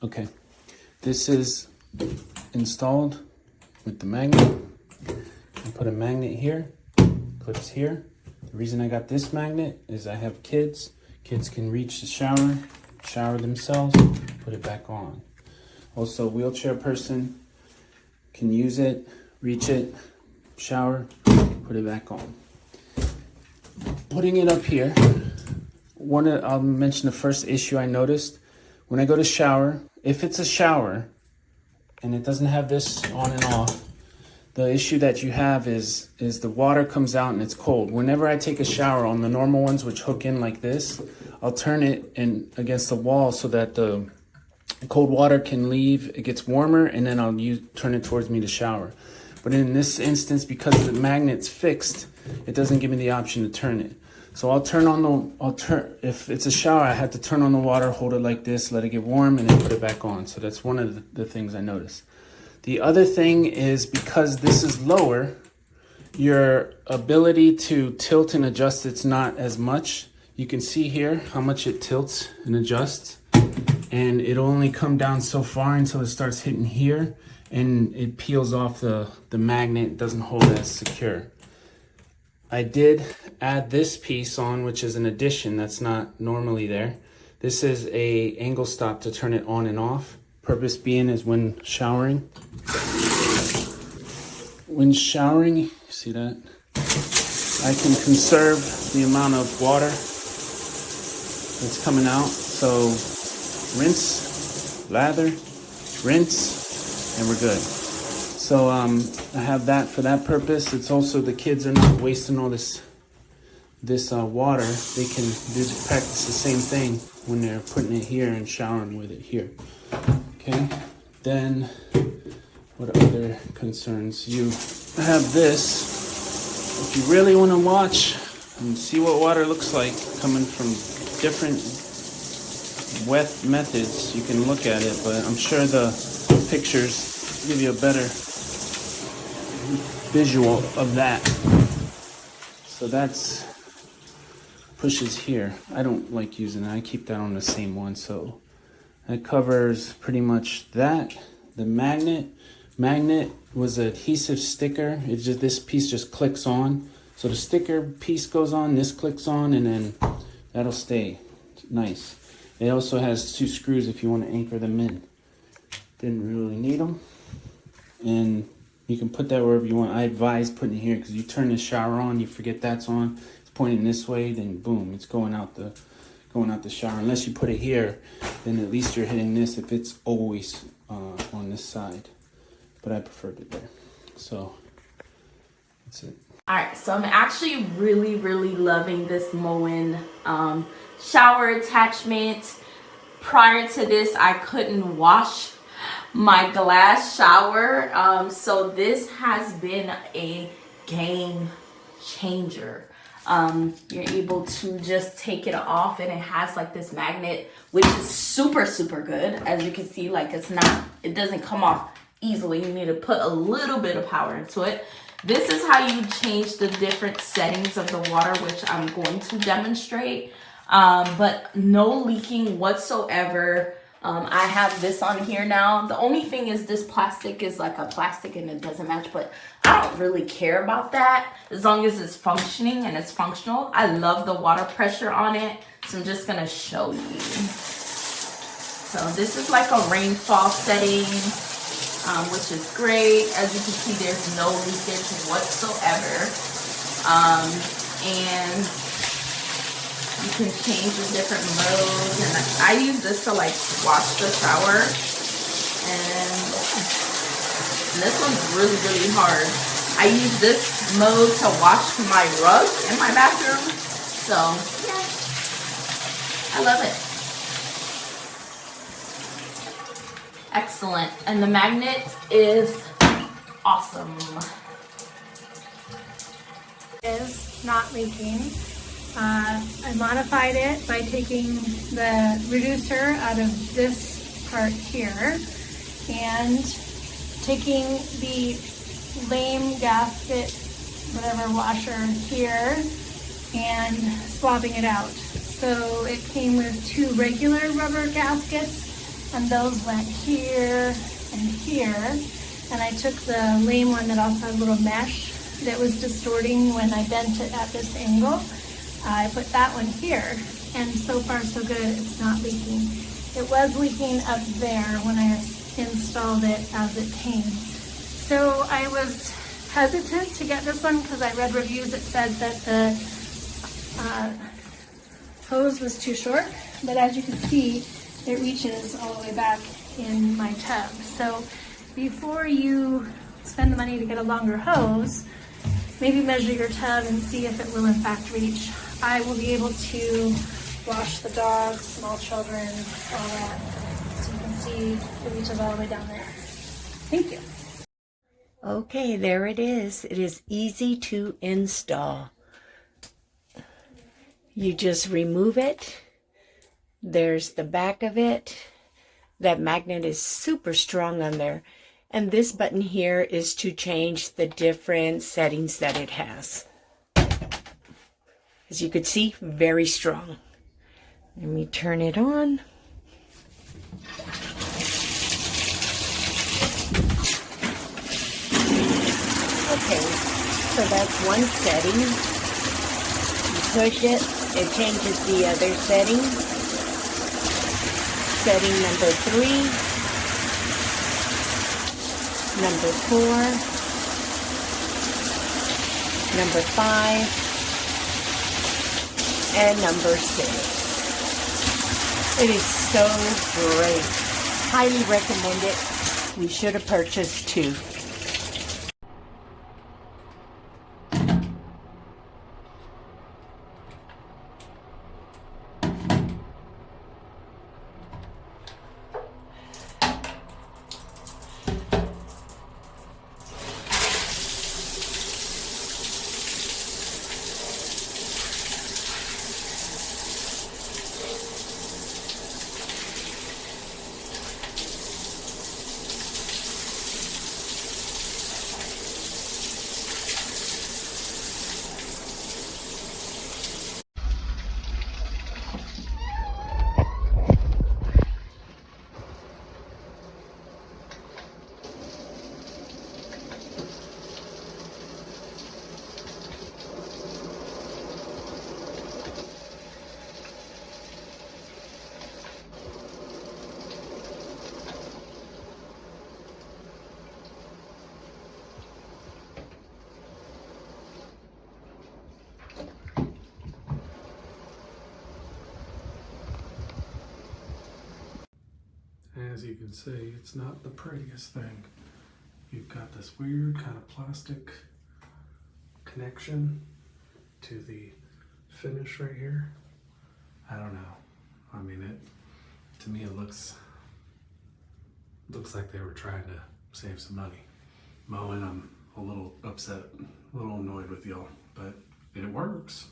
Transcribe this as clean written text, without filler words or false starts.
Okay, this is installed with the magnet. I put a magnet here, clips here. The reason I got this magnet is I have kids. Kids can reach the shower themselves, put it back on. Also, a wheelchair person can use it, reach it, shower, put it back on. Putting it up here, I'll mention the first issue I noticed. When I go to shower, if it's a shower and it doesn't have this on and off, the issue that you have is the water comes out and it's cold. Whenever I take a shower on the normal ones, which hook in like this, I'll turn it against the wall so that the cold water can leave. It gets warmer, and then I'll turn it towards me to shower. But in this instance, because the magnet's fixed, it doesn't give me the option to turn it. So if it's a shower, I have to turn on the water, hold it like this, let it get warm, and then put it back on. So that's one of the things I noticed. The other thing is, because this is lower, your ability to tilt and adjust it's not as much. You can see here how much it tilts and adjusts, and it'll only come down so far until it starts hitting here, and it peels off the magnet. It doesn't hold as secure. I did add this piece on, which is an addition that's not normally there. This is a angle stop to turn it on and off. Purpose being is when showering. When showering, you see that? I can conserve the amount of water that's coming out. So rinse, lather, rinse, and we're good. So I have that for that purpose. It's also the kids are not wasting all this water. They can practice the same thing when they're putting it here and showering with it here. Okay, then what other concerns? You have this. If you really want to watch and see what water looks like coming from different wet methods, you can look at it, but I'm sure the pictures give you a better visual of that. So that's pushes here. I don't like using that. I keep that on the same one. So that covers pretty much that. The magnet was an adhesive sticker. It's just, this piece just clicks on. So the sticker piece goes on, this clicks on, and then that'll stay. Nice. It also has 2 screws if you want to anchor them in. Didn't really need them. And you can put that wherever you want. I advise putting it here because you turn the shower on, you forget that's on. It's pointing this way, then boom, it's going out the shower. Unless you put it here, then at least you're hitting this if it's always on this side. But I preferred it there. So that's it. All right, so I'm actually really loving this Moen shower attachment. Prior to this, I couldn't wash my glass shower, so this has been a game changer. You're able to just take it off, and it has like this magnet, which is super good. As you can see, like it doesn't come off easily. You need to put a little bit of power into it. This is how you change the different settings of the water, which I'm going to demonstrate. But no leaking whatsoever. I have this on here now. The only thing is this plastic is like a plastic and it doesn't match, but I don't really care about that as long as it's functioning and it's functional. I love the water pressure on it, so I'm just gonna show you. So this is like a rainfall setting, which is great. As you can see, there's no leakage whatsoever. And you can change the different modes, and I use this to like wash the shower, and this one's really hard. I use this mode to wash my rug in my bathroom, so yeah, I love it. Excellent. And the magnet is awesome. Is not leaking. I modified it by taking the reducer out of this part here and taking the lame gasket, whatever washer here, and swapping it out. So it came with 2 regular rubber gaskets and those went here and here. And I took the lame one that also had a little mesh that was distorting when I bent it at this angle. I put that one here, and so far so good, it's not leaking. It was leaking up there when I installed it as it came. So I was hesitant to get this one because I read reviews that said that the hose was too short, but as you can see, it reaches all the way back in my tub. So before you spend the money to get a longer hose, maybe measure your tub and see if it will in fact reach. I will be able to wash the dogs, small children, all that. So you can see it reaches all the way down there. Thank you. Okay, there it is. It is easy to install. You just remove it. There's the back of it. That magnet is super strong on there. And this button here is to change the different settings that it has. As you can see, very strong. Let me turn it on. Okay, so that's one setting. You push it, it changes the other setting. Setting number 3, number 4, number 5, and number 6. It is so great. Highly recommend it. We should have purchased 2. As you can see, it's not the prettiest thing. You've got this weird kind of plastic connection to the finish right here. I don't know. I mean, to me it looks like they were trying to save some money. Moen, I'm a little upset, a little annoyed with y'all, but it works.